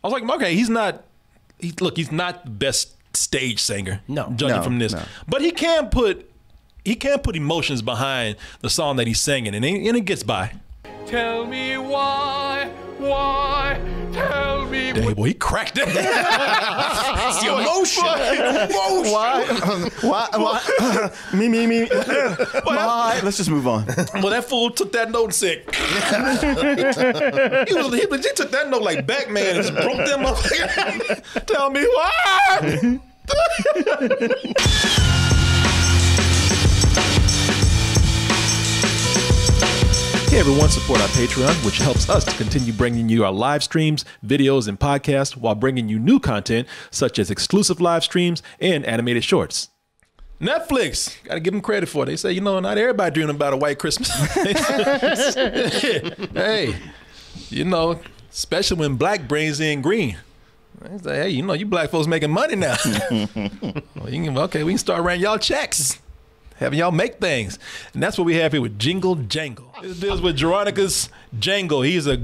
I was like, okay, he's not the best stage singer. Judging from this. But he can put emotions behind the song that he's singing, and it gets by. Tell me why, tell me. Dang, boy, he cracked it. It's the emotion. Why? Me. Why? Let's just move on. Well, that fool took that note and said, he took that note like Batman and just broke them up. Tell me why. Hey everyone, support our Patreon, which helps us to continue bringing you our live streams, videos, and podcasts while bringing you new content such as exclusive live streams and animated shorts. Netflix, gotta give them credit for it. They say, not everybody dreaming about a white Christmas. Hey, especially when black brings in green. They say, hey, you black folks making money now. Okay, we can start writing y'all checks. Having y'all make things. And that's what we have here with Jingle Jangle. This deals with Jeronicus Jangle. He's a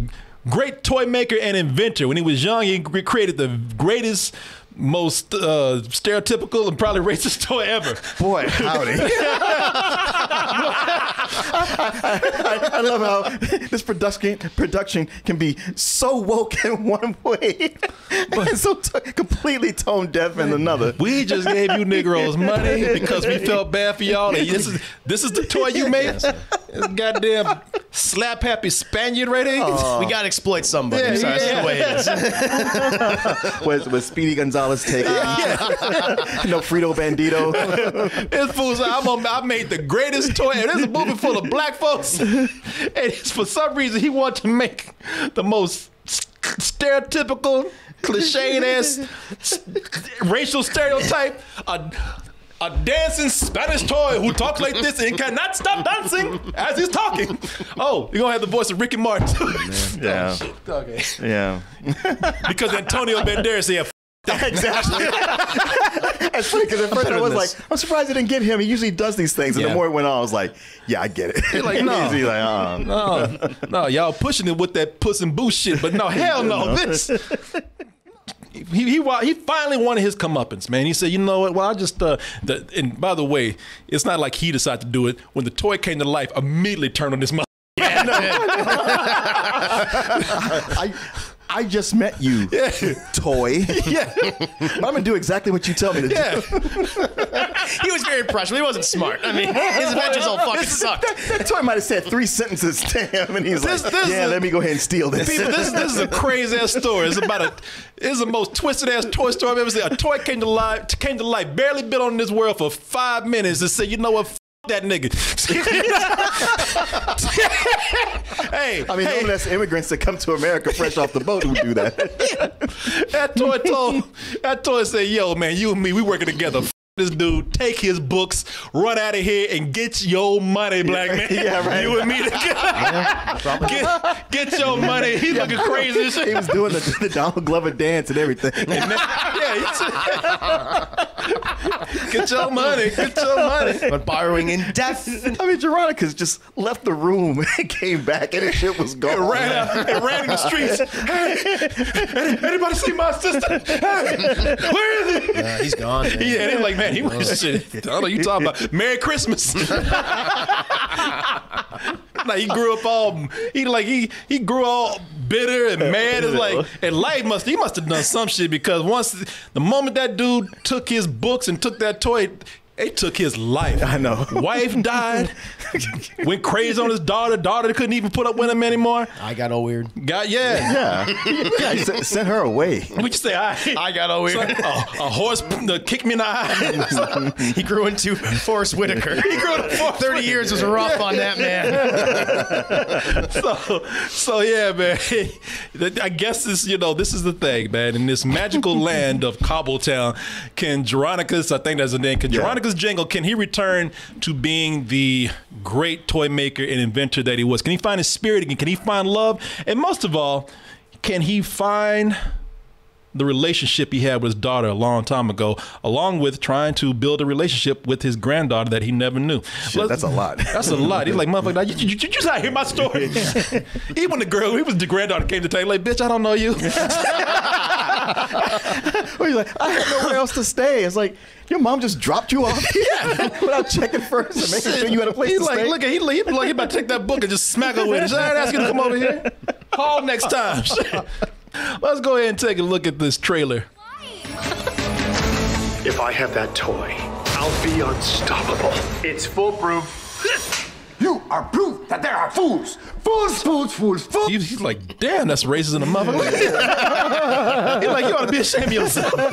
great toy maker and inventor. When he was young, he created the greatest, most stereotypical and probably racist toy ever. Boy, howdy. I love how this production can be so woke in one way, but so completely tone deaf in another. We just gave you Negroes money because we felt bad for y'all. And this is the toy you made. This goddamn slap happy Spaniard right here. We gotta exploit somebody. Yeah, That's the way it is. Was Speedy Gonzalez taken? Frito Bandito. This fool's like, I made the greatest toy. And there's a movie full of black folks. And for some reason, he wanted to make the most stereotypical, cliched-ass racial stereotype. A dancing Spanish toy who talks like this and cannot stop dancing as he's talking. Oh, you're going to have the voice of Ricky Martin. Yeah. Oh, okay. Yeah. Because Antonio Banderas said, exactly. That's funny because at first I was like, I'm surprised I didn't get him. He usually does these things. And the more it went on, I was like, yeah, I get it. You're like, no. He's like, no, y'all pushing it with that Puss in Boots shit. But no, hell no. This. He finally wanted his comeuppance, man. He said, you know what? Well, I just and by the way, it's not like he decided to do it. When the toy came to life, immediately turned on this mother. I just met you, toy. Yeah. But I'm going to do exactly what you tell me to do. He was very impressionable. He wasn't smart. I mean, his adventures all fucking sucked. That toy might have said 3 sentences to him, and he's let me go ahead and steal this. People, this is a crazy ass story. It's the most twisted ass toy story I've ever seen. A toy came to life, barely been on this world for 5 minutes, and said, you know what? That nigga. Hey, I mean, no less immigrants that come to America fresh off the boat who do that. That toy said, yo, man, you and me, we working together. This dude, take his books, run out of here, and get your money, black man. Yeah, right. You and me together. Get your money. He's looking crazy as shit. He was doing the Donald Glover dance and everything. Get your money. Get your money. But borrowing in death. I mean, Veronica's just left the room and came back, and his shit was gone. And ran out and ran in the streets. Hey, anybody see my sister? Hey, where is he? He's gone. Man. Yeah, they like, man, he was shit. I don't know, you talking about Merry Christmas. Like he grew up all he grew all bitter and mad. It's like, and life he must have done some shit, because the moment that dude took his books and took that toy, it took his life. I know. Wife died. Went crazy on his daughter. Daughter couldn't even put up with him anymore. I got all weird. Yeah. Sent her away. What'd you say? I got all weird. Like, a horse kicked me in the eye. He grew into Forrest Whitaker. He grew into Forrest 30 years was rough on that man. So yeah, man. I guess this is the thing, man. In this magical land of Cobbletown, can Jeronicus, I think that's the name, Jeronicus Jangle, can he return to being the great toy maker and inventor that he was? Can he find his spirit again? Can he find love? And most of all, can he find the relationship he had with his daughter a long time ago, along with trying to build a relationship with his granddaughter that he never knew? Shit, that's a lot. That's a lot. He's like, motherfucker, you just not hear my story. Even the granddaughter came to tell you, like, bitch, I don't know you. Or he's like, I had nowhere else to stay. It's like, your mom just dropped you off here without checking first and making sure you had a place to stay. Look at he like he about to take that book and just smack her with it. I ain't asking you to come over here. Call next time. Let's go ahead and take a look at this trailer. If I have that toy, I'll be unstoppable. It's foolproof. You are proof that there are fools. Fools, fools, fools, fools. He's like, damn, that's racist in the mother. He's like, you ought to be ashamed of yourself. No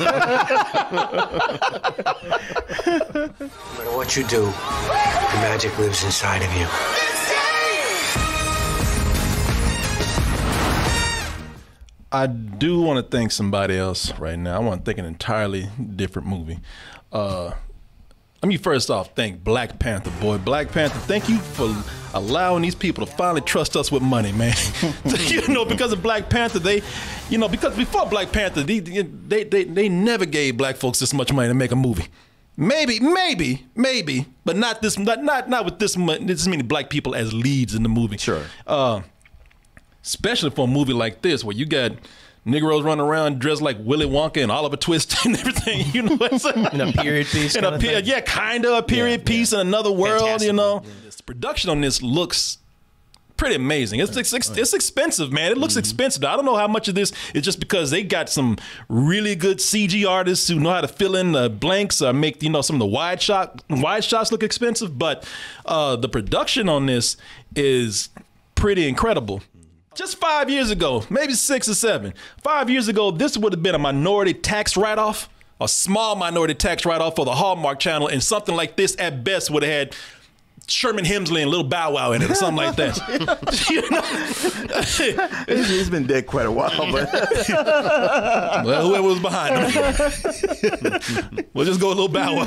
matter what you do, the magic lives inside of you. I do want to thank somebody else right now. I want to thank an entirely different movie. Let me first off thank Black Panther, boy. Black Panther, thank you for allowing these people to finally trust us with money, man. You know, because of Black Panther, because before Black Panther, they never gave black folks this much money to make a movie. Maybe, but not this, not with this many black people as leads in the movie. Sure. Especially for a movie like this, where you got Negroes running around dressed like Willy Wonka and Oliver Twist and everything, you know what I'm saying? In a period piece. Kind of a period piece in another world, Fantastic. you know. Yeah. The production on this looks pretty amazing. It's expensive, man. It looks expensive. I don't know how much of this is just because they got some really good CG artists who know how to fill in the blanks or make some of the wide shots look expensive. But the production on this is pretty incredible. Just 5 years ago, maybe 6 or 7, 5 years ago, this would have been a minority tax write-off, a small minority tax write-off for the Hallmark Channel, and something like this at best would have had Sherman Hemsley and Little Bow Wow in it or something like that. He's been dead quite a while, but well, whoever was behind him. We'll just go with Little Bow Wow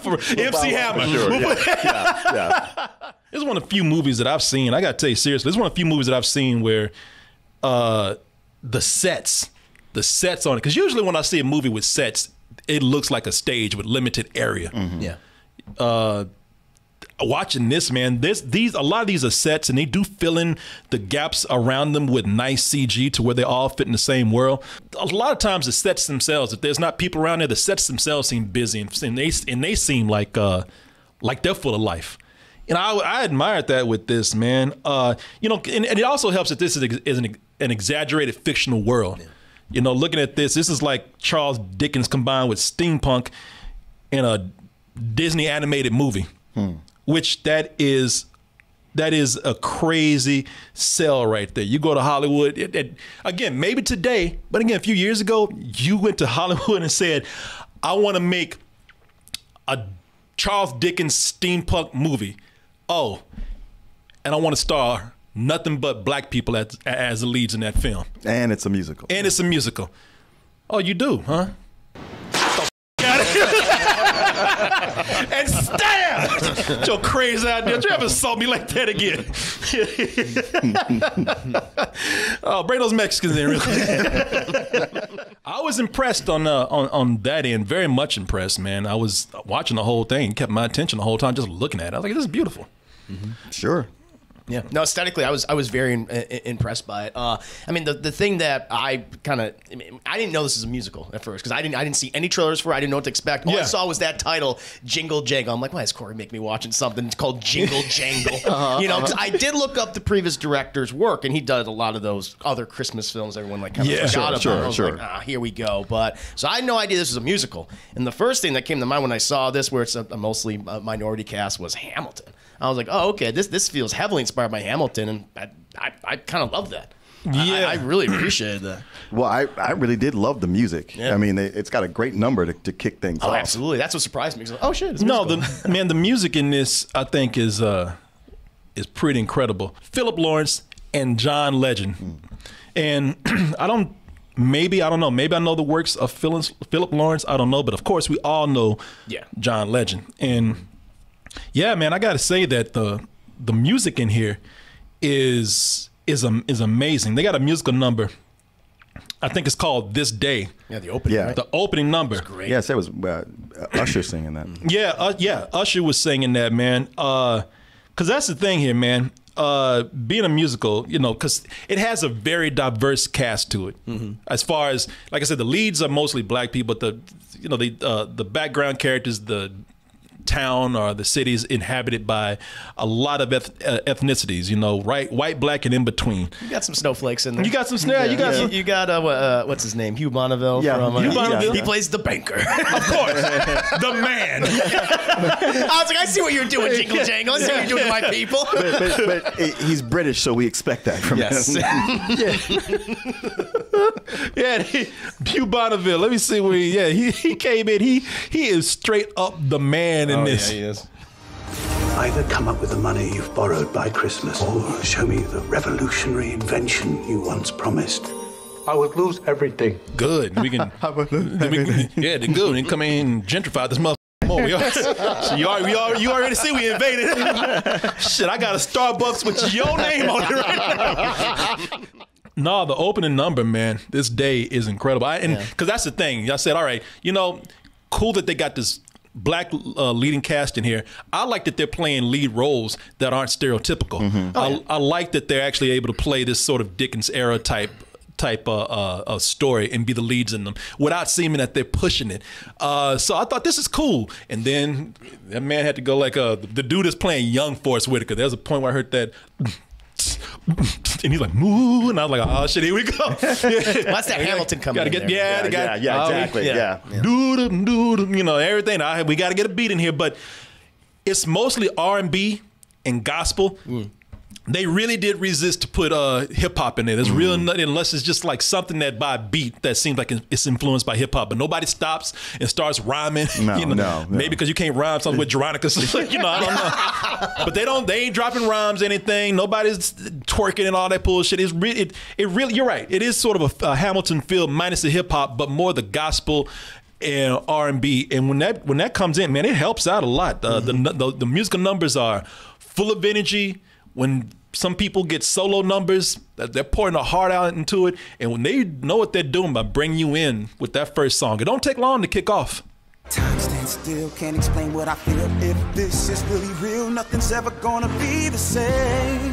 for MC Hammer. Sure, yeah. This is one of the few movies that I've seen. I got to tell you seriously, this is one of the few movies that I've seen where the sets on it. Because usually when I see a movie with sets, it looks like a stage with limited area. Mm-hmm. Yeah. Watching this, man, a lot of these are sets, and they do fill in the gaps around them with nice CG to where they all fit in the same world. A lot of times the sets themselves, if there's not people around there, the sets themselves seem busy and they seem like they're full of life. And I admired that with this, man. And it also helps that this is an exaggerated fictional world. Yeah. You know, looking at this is like Charles Dickens combined with steampunk in a Disney animated movie, which that is a crazy sell right there. You go to Hollywood, again, maybe today, but again, a few years ago, you went to Hollywood and said, I want to make a Charles Dickens steampunk movie. Oh, and I want to star nothing but black people as the leads in that film. And it's a musical. Oh, you do, huh? And stab! Your crazy idea. You ever assault me like that again? Oh, bring those Mexicans in real quick. I was impressed on that end, very much impressed, man. I was watching the whole thing, kept my attention the whole time, just looking at it. I was like, this is beautiful. Mm-hmm. Sure. Yeah. No, aesthetically, I was very impressed by it. I mean, the thing that I didn't know this was a musical at first because I didn't see any trailers for it. I didn't know what to expect. All I saw was that title, Jingle Jangle. I'm like, why does Corey make me watching something called Jingle Jangle? Because I did look up the previous director's work, and he did a lot of those other Christmas films everyone kind of forgot about. I was like, here we go. But so I had no idea this was a musical. And the first thing that came to mind when I saw this, where it's a mostly minority cast, was Hamilton. I was like, oh, okay, this feels heavily inspired by Hamilton, and I kind of love that. Yeah. I really appreciated that. Well, I really did love the music. Yeah. I mean, it's got a great number to kick things off. Oh, absolutely. That's what surprised me. Like, oh, shit. The music in this, I think, is pretty incredible. Philip Lawrence and John Legend. And I don't know. Maybe I know the works of Philip Lawrence. I don't know. But, of course, we all know John Legend. And yeah, man, I got to say that the music in here is amazing. They got a musical number. I think it's called "This Day." Yeah, the opening. Yeah, right? The opening number. Great. Yes, it was Usher singing that. Yeah, Usher was singing that, man. Because that's the thing here, man. being a musical, you know, because it has a very diverse cast to it. As far as, like I said, the leads are mostly black people, but the background characters, the town or the city is inhabited by a lot of ethnicities, you know, right? White, black, and in between. You got some snowflakes in there. You got some snare. You got what's his name? Hugh Bonneville. From, Hugh Bonneville. He plays the banker. Of course, the man. I was like, I see what you're doing, Jingle Jangle. I see what you're doing to my people. But he's British, so we expect that from him. Yeah, Hugh Bonneville. Let me see where he came in. He is straight up the man in this. Yeah, he is. Either come up with the money you've borrowed by Christmas or show me the revolutionary invention you once promised. I would lose everything. Good. We can. Yeah, they're good. We can come in and gentrify this motherfucker more. You already see we invaded. Shit, I got a Starbucks with your name on it right now. No, the opening number, man, this day is incredible. Because that's the thing. I said, all right, you know, cool that they got this black leading cast in here. I like that they're playing lead roles that aren't stereotypical. I like that they're actually able to play this sort of Dickens era type story and be the leads in them without seeming that they're pushing it. So I thought this is cool. And then that man had to go like the dude is playing young Forrest Whitaker. There's a point where I heard that. And he's like, moo, and I was like, oh shit, here we go. That's that Hamilton coming in there. Exactly. You know, everything. We got to get a beat in here, but it's mostly R&B and gospel. They really did resist to put hip hop in there. There's real nothing unless it's just like something that by beat that seems like it's influenced by hip hop. But nobody stops and starts rhyming. No. Maybe because you can't rhyme something with Jeronicus. You know, I don't know. But they ain't dropping rhymes, anything. Nobody's twerking and all that bullshit. It really, you're right. It is sort of a Hamilton feel minus the hip hop, but more the gospel and R&B. And when that comes in, man, it helps out a lot. The musical numbers are full of energy. When some people get solo numbers, they're pouring their heart out into it. And when they know what they're doing by bringing you in with that first song, it don't take long to kick off. Time stands still, can't explain what I feel. If this is really real, nothing's ever gonna be the same.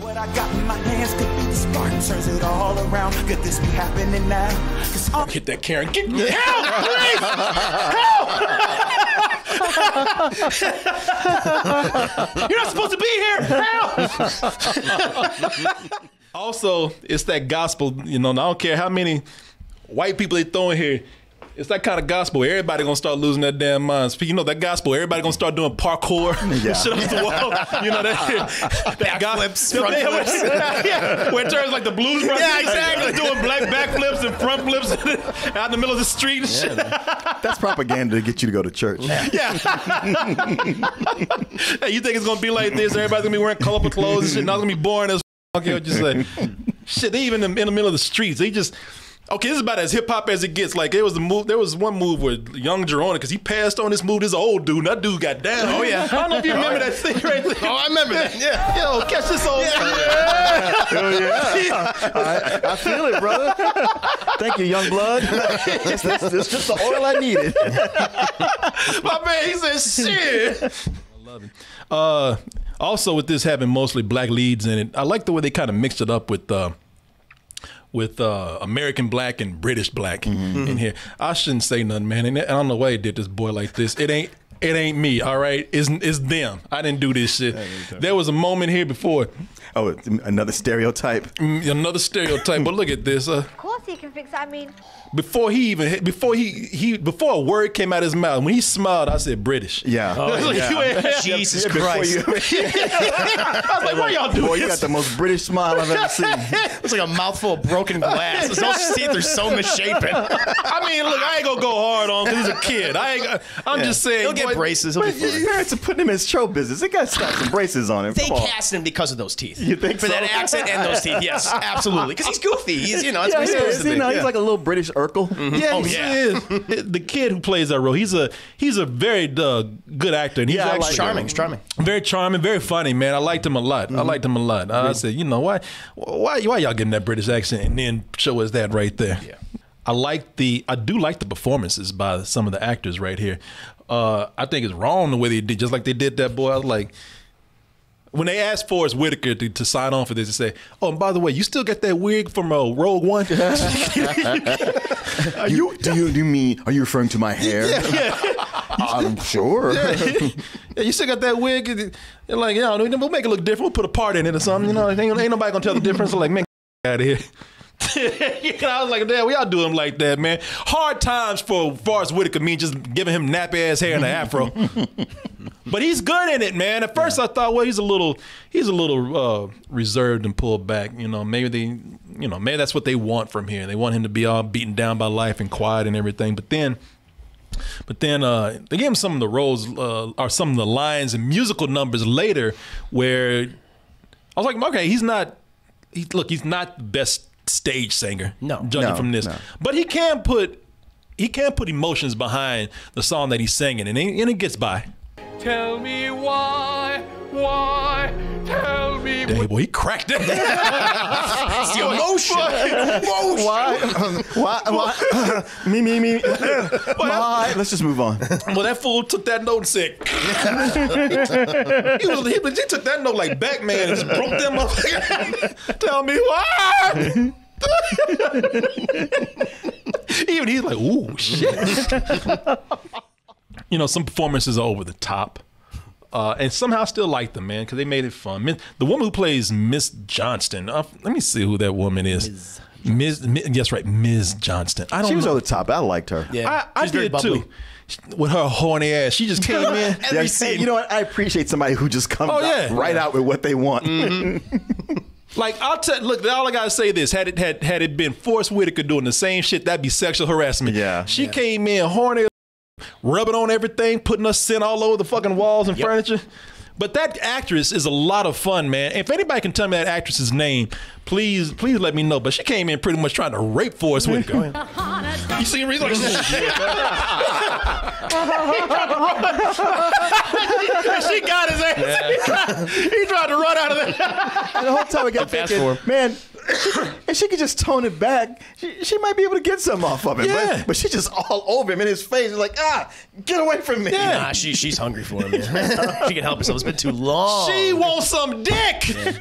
What I got in my hands could be the spark, turns it all around. Could this be happening now? Hit that Karen. Get help, please! Help! You're not supposed to be here. Help! Also, it's that gospel. You know, I don't care how many white people they throw in here. It's that kind of gospel. Everybody gonna start losing their damn minds. You know that gospel. Everybody gonna start doing parkour, shit off the wall. You know that backflips, front flips. Where it turns like the Blues Brothers. Yeah, exactly. Doing black backflips and front flips out in the middle of the street and shit. That's propaganda to get you to go to church. Yeah. Hey, you think it's gonna be like this? Everybody's gonna be wearing colorful clothes and shit. Not gonna be boring as okay. What you say? Shit. They even in the middle of the streets. They just. Okay, this is about as hip hop as it gets. Like there was one move where young Jerona, because he passed on this move, this old dude, and that dude got down. Oh yeah. I don't know if you remember that thing right there. Oh, I remember that. Yeah. Yo, catch this old I feel it, brother. Thank you, young blood. It's just the oil I needed. My man, he said shit. I love it. Also, with this having mostly black leads in it, I like the way they kind of mixed it up with American black and British black in here. I shouldn't say nothing, man. And I don't know why they did this boy like this. It ain't me, all right? It's them. I didn't do this shit. There was a moment here before. Oh, another stereotype. Another stereotype. But look at this. Of course he can fix that. I mean, before a word came out of his mouth, when he smiled, I said British. Yeah. Oh, Jesus Christ. I was like, what y'all doing? Boy, you got the most British smile I've ever seen. It's like a mouthful of broken glass. His teeth are so misshapen. I mean, look, I ain't gonna go hard on him because he's a kid. I'm just saying. He'll get braces. But your parents are putting him in show business. They got to slap some braces on him. They cast him because of those teeth. You think For so? that accent and those teeth, yes, absolutely. Because he's goofy. He's, that's what he's supposed to be. He's like a little British Urkel. Yeah, he is. The kid who plays that role, he's a very good actor. And he's actually charming. Very charming, very funny, man. I liked him a lot. I said, you know, why y'all getting that British accent and then show us that right there? Yeah. I do like the performances by some of the actors right here. I think it's wrong the way they did, just like they did that boy. I was like, When they asked Forrest Whitaker to sign on for this, they say, "Oh, and by the way, you still got that wig from Rogue One?" Are you referring to my hair? Yeah. I'm sure. Yeah, you still got that wig. And like, you know, we'll make it look different. We'll put a part in it or something. You know, ain't nobody gonna tell the difference. So like, man, get out of here. You know, I was like, damn, we all do him like that, man. Hard times for Forrest Whitaker mean just giving him nappy ass hair and an afro. But he's good in it, man. At first I thought, well, he's a little reserved and pulled back. You know, maybe that's what they want from here. They want him to be all beaten down by life and quiet and everything. But then they gave him some of the roles or some of the lines and musical numbers later where I was like, okay, he's not the best stage singer. Judging from this. But he can put emotions behind the song that he's singing, and it gets by. Tell me why, tell me Dang, boy, he cracked it. It's the emotion. Why? Me. Why? Let's just move on. Well, that fool took that note and said, he took that note like Batman and just broke them up. Tell me why. Even he's like, ooh, shit. You know, some performances are over the top. And somehow I still like them, man, because they made it fun. The woman who plays Miss Johnston, let me see who that woman is. Ms. Yes, right, Ms. Johnston. She was over the top. I liked her. Yeah, I did too. With her horny ass, she just came in. You know what? I appreciate somebody who just comes out with what they want. Mm-hmm. Like, look, all I gotta say this: had it been Forrest Whitaker doing the same shit, that'd be sexual harassment. Yeah, she came in horny, rubbing on everything, putting us scent all over the fucking walls and furniture. But that actress is a lot of fun, man. If anybody can tell me that actress's name, please let me know. But she came in pretty much trying to rape Forrest Whitaker. You see him? He's like, she got his ass. He tried to run out of there. And the whole time I kept thinking, man, if she could just tone it back, she might be able to get something off of him. Yeah. But she's just all over him in his face. He's like, get away from me. Yeah. Nah, she's hungry for him, man. She can help herself. It's been too long. She wants some dick. Yeah.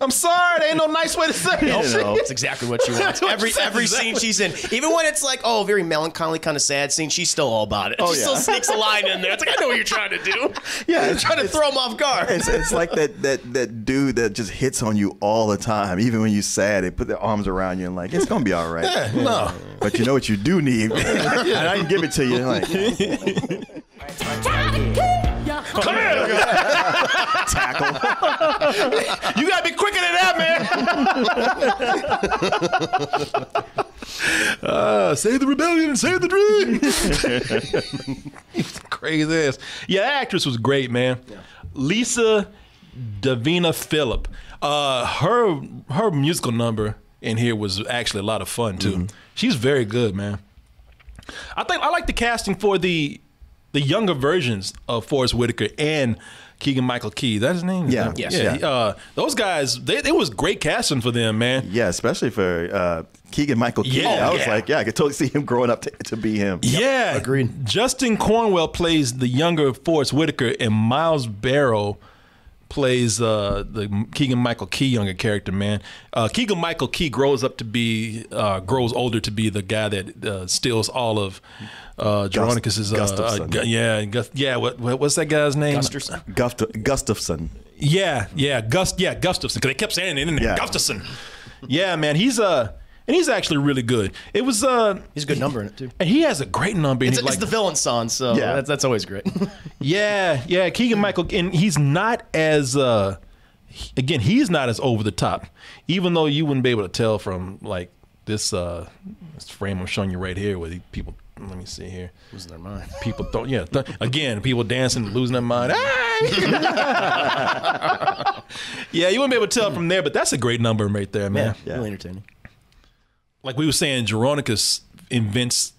I'm sorry, there ain't no nice way to say it. No, that's exactly what she wants. Every scene she's in, even when it's like, very melancholy, kind of sad scene, she's still all about it. She still sneaks a line in there. It's like, I know what you're trying to do. Yeah, you're trying to throw him off guard. It's like that dude that just hits on you all the time. Even when you're sad, they put their arms around you and like, it's gonna be all right. Yeah, no. But you know what you do need, and I can give it to you. Like, come here, tackle. You gotta be quicker than that, man. Save the rebellion, save the dream. Crazy ass. Yeah, that actress was great, man. Yeah. Lisa Davina Phillip. Her musical number in here was actually a lot of fun too. Mm-hmm. She's very good, man. I like the casting for the younger versions of Forrest Whitaker and Keegan-Michael Key. That's his name? Yeah. Yes. Yeah. Those guys, it was great casting for them, man. Yeah, especially for Keegan-Michael Key. Yeah, I was like, I could totally see him growing up to be him. Yeah. Yep. Agreed. Justin Cornwell plays the younger Forrest Whitaker, and Miles Barrow plays the Keegan-Michael Key younger character, man. Keegan-Michael Key grows older to be the guy that steals all of Jeronicus's Gustafson. What's that guy's name? Gustafson. Gustafson, because they kept saying it, Gustafson. Yeah, man, he's actually really good. It was he's a good number in it too, and he has a great number. It's the villain song, so that's always great. yeah. Keegan-Michael, and he's not as he's not as over the top, even though you wouldn't be able to tell from like this frame I'm showing you right here, where people. Let me see here. Losing their mind. People don't. Again, people dancing, losing their mind. Yeah, you wouldn't be able to tell from there, but that's a great number right there, man. Yeah, really entertaining. Like we were saying, Jeronicus invents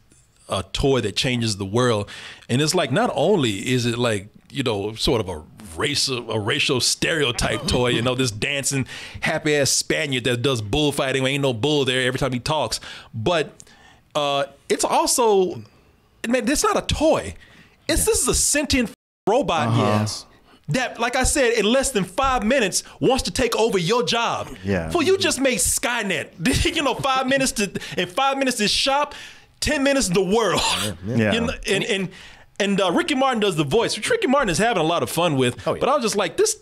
a toy that changes the world, and it's like not only is it like sort of a racial stereotype toy, this dancing happy ass Spaniard that does bullfighting, ain't no bull there every time he talks, but it's also, man, it's not a toy. This is a sentient robot. Yes. that, like I said, in less than 5 minutes wants to take over your job. Yeah. Well, you just made Skynet. You know, 5 minutes in 5 minutes is shop, 10 minutes the world. Yeah. You know, and Ricky Martin does the voice, which Ricky Martin is having a lot of fun with. Oh, yeah. But I was just like, this.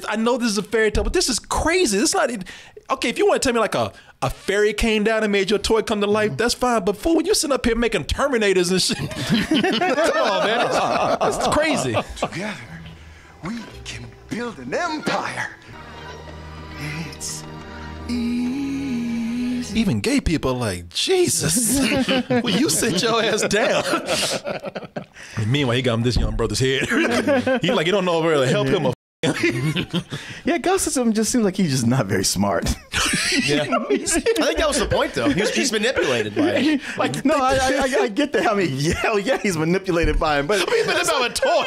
I know this is a fairy tale, but this is crazy. It's not. Okay, if you want to tell me like a fairy came down and made your toy come to life, that's fine. But fool, when you sit up here making Terminators and shit, come on, man, that's crazy. Together, we can build an empire. It's easy. Even gay people are like, Jesus, will you sit your ass down? And meanwhile, he got him this young brother's head. He like, he don't know where to help him. Yeah, Gus just seems like he's just not very smart. Yeah. I think that was the point, though. He's manipulated by it. Like, no, I get that. I mean, hell yeah, he's manipulated by him. But I mean, that's about a toy.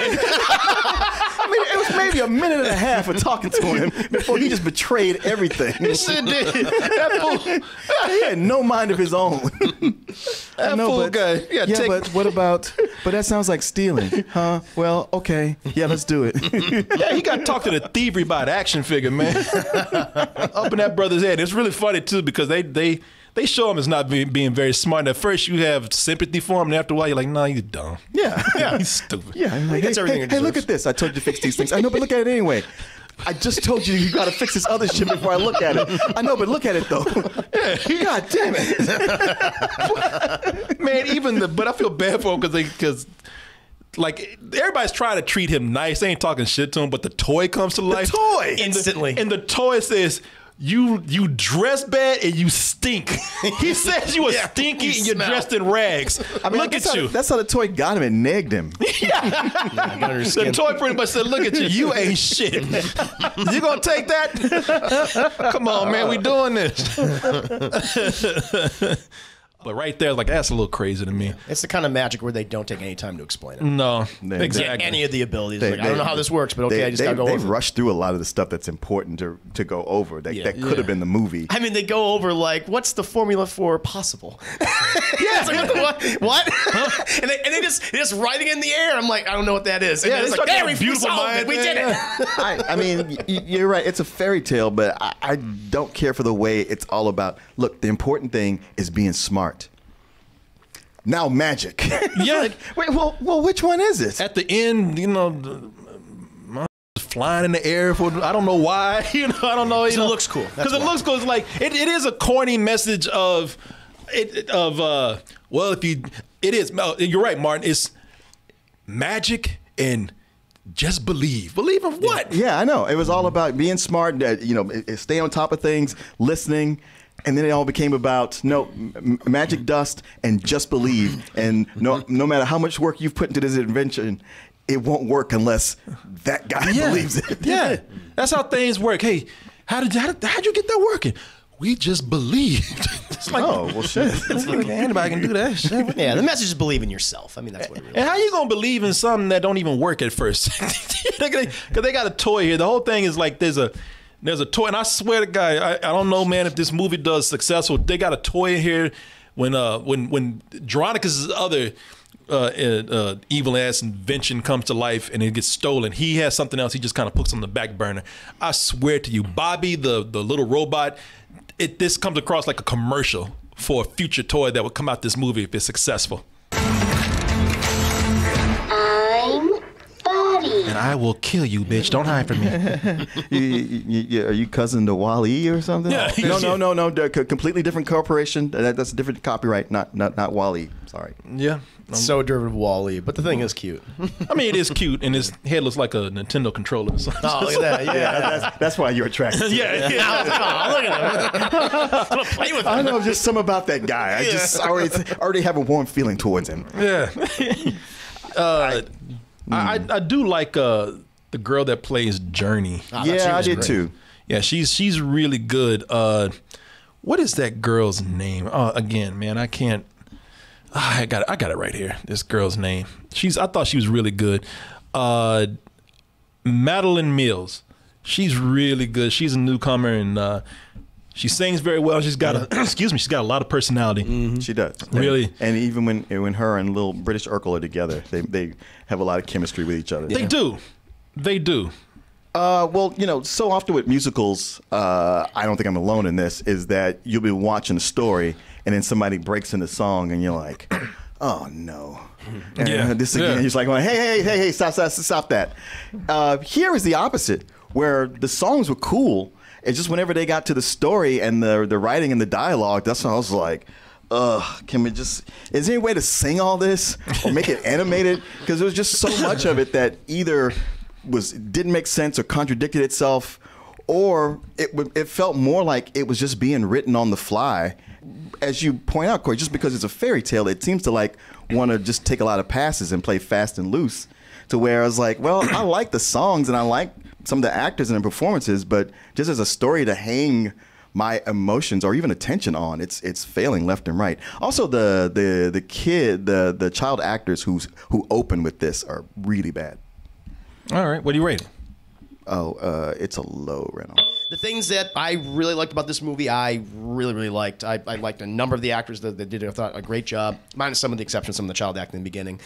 I mean, it was maybe a minute and a half of talking to him before he just betrayed everything. He sure did. That fool. He had no mind of his own. That fool guy. Yeah, but what about? But that sounds like stealing, huh? Well, okay, yeah, let's do it. Yeah, he got to talk to the thievery by the action figure, man. Up in that brother's head. It's really funny too because they show him as not being very smart. And at first you have sympathy for him, and after a while you're like, nah, you're dumb. Yeah, he's stupid. Yeah, I'm like, hey, look at this. I told you to fix these things. I know, but look at it anyway. I just told you got to fix this other shit before I look at it. I know, but look at it though. God damn it, man. But I feel bad for him because like everybody's trying to treat him nice. They ain't talking shit to him, but the toy comes to life. The toy instantly, and the toy says, You dress bad and you stink. He says you are stinky and you're dressed in rags. I mean, look at you. That's how the toy got him and nagged him. The toy pretty much said, look at you. You ain't shit. You gonna take that? Come on, man. We doing this. But right there, like, that's a little crazy to me. It's the kind of magic where they don't take any time to explain it. No, exactly. Any of the abilities. I don't know how this works, but okay, I just gotta go over. They've rushed through a lot of the stuff that's important to go over. That could have been the movie. I mean, they go over, like, what's the formula for possible? Yeah. It's like, what? Huh? And they just writing in the air. I'm like, I don't know what that is. And yeah, it's like, there, we solved it. We did it. I mean, you're right. It's a fairy tale, but I don't care for the way it's all about. Look, the important thing is being smart. Now magic. Yeah. Like, wait, well, which one is it? At the end, you know, flying in the air for I don't know why. You know, I don't know. It looks cool. Because it looks cool. It's like it is a corny message of well, if you it is. You're right, Martin. It's magic and just believe. Believe in what? Yeah, I know. It was all about being smart. Stay on top of things, listening. And then it all became about magic dust and just believe. And no matter how much work you've put into this invention, it won't work unless that guy believes it. Yeah, that's how things work. Hey, how'd you get that working? We just believed. It's like, oh, well, shit. Anybody can do that shit. Yeah, the message is believe in yourself. I mean, that's what it really is. And how you gonna believe in something that don't even work at first? Because they got a toy here. The whole thing is like there's a toy, and I swear to God, I don't know, man, if this movie does successful. They got a toy in here when Dronacus' other evil ass invention comes to life and it gets stolen. He has something else. He just kind of puts on the back burner. I swear to you, Bobby, the little robot, this comes across like a commercial for a future toy that would come out this movie if it's successful. And I will kill you, bitch. Don't hide from me. Are you cousin to Wall-E or something? Yeah. No. Completely different corporation. That's a different copyright, not Wall-E. Sorry. Yeah. So derivative of Wall-E, but the thing is cute. I mean, it is cute, and his head looks like a Nintendo controller. Oh, look at that. Yeah. That's why you're attracted to yeah. Oh, look at him. I'm going to play with him. I don't know, just something about that guy. I just already have a warm feeling towards him. Yeah. I do like the girl that plays Journey. Yeah, I did too. Yeah, she's really good. What is that girl's name? Again, man, I can't. I got it right here. This girl's name. I thought she was really good. Madeleine Mills. She's really good. She's a newcomer and she sings very well. She's got she's got a lot of personality. Mm-hmm. She does. Really. And even when her and little British Urkel are together, they have a lot of chemistry with each other. They do. They do. Well, you know, so often with musicals, I don't think I'm alone in this, is that you'll be watching a story and then somebody breaks in the song and you're like, oh no. And this again, you're just like, hey, stop that. Here is the opposite, where the songs were cool. It's just whenever they got to the story and the writing and the dialogue, that's when I was like, can we just, is there any way to sing all this or make it animated? Because there was just so much of it that either didn't make sense or contradicted itself, or it felt more like it was just being written on the fly. As you point out, Corey, just because it's a fairy tale, it seems to like want to just take a lot of passes and play fast and loose, to where I was like, well, I like the songs and I like some of the actors and their performances, but just as a story to hang my emotions or even attention on, it's failing left and right. Also, the child actors who open with this are really bad. All right, what do you rate it? Oh, it's a low, Reynolds. The things that I really liked about this movie, I really liked. I liked a number of the actors that did, I thought, a great job, minus some of the exceptions, some of the child acting in the beginning.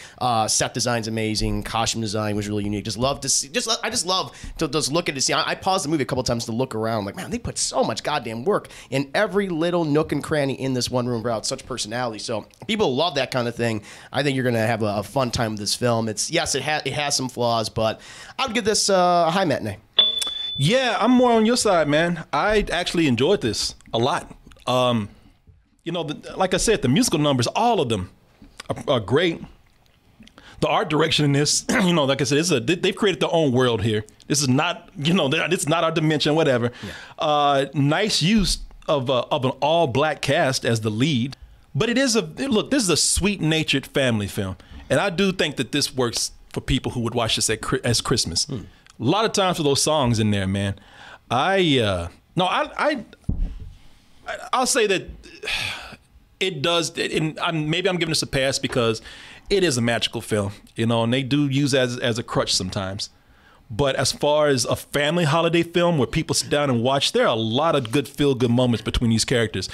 Set design's amazing. Costume design was really unique. Just love to see. I just love to just look at it. See, I paused the movie a couple times to look around. Like, man, they put so much goddamn work in every little nook and cranny in this one room. Brought such personality. So people love that kind of thing. I think you're gonna have a fun time with this film. It has some flaws, but I'd give this a high matinee. Yeah, I'm more on your side, man. I actually enjoyed this a lot. You know, like I said, the musical numbers, all of them are great. The art direction in this, you know, like I said, they've created their own world here. This is not, you know, this is not our dimension, whatever. Yeah. Nice use of an all-black cast as the lead. But it is look, this is a sweet-natured family film. And I do think that this works for people who would watch this as Christmas. A lot of times for those songs in there, man. I'll say that it does, and maybe I'm giving this a pass because it is a magical film, you know, and they do use it as a crutch sometimes. But as far as a family holiday film where people sit down and watch, there are a lot of good feel-good moments between these characters.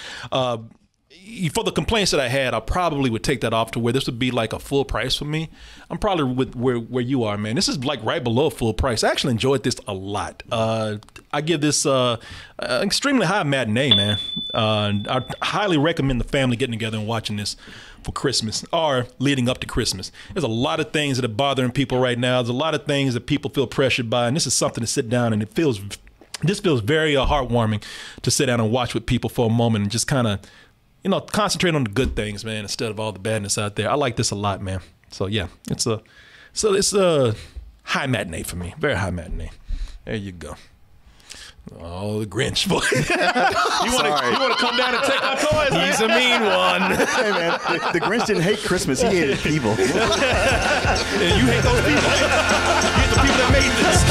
For the complaints that I had, I probably would take that off to where this would be like a full price for me. I'm probably with where you are, man. This is like right below full price. I actually enjoyed this a lot. I give this extremely high matinee, man. I highly recommend the family getting together and watching this for Christmas or leading up to Christmas. There's a lot of things that are bothering people right now. There's a lot of things that people feel pressured by, and this is something to sit down and this feels very heartwarming to sit down and watch with people for a moment and just kind of, you know, concentrate on the good things, man, instead of all the badness out there. I like this a lot, man. So yeah, it's a high matinee for me. Very high matinee. There you go. Oh, the Grinch, boy. you want to come down and take our toys, man? He's a mean one. Hey, man, the Grinch didn't hate Christmas. He hated people. And you hate those people. You hate the people that made this.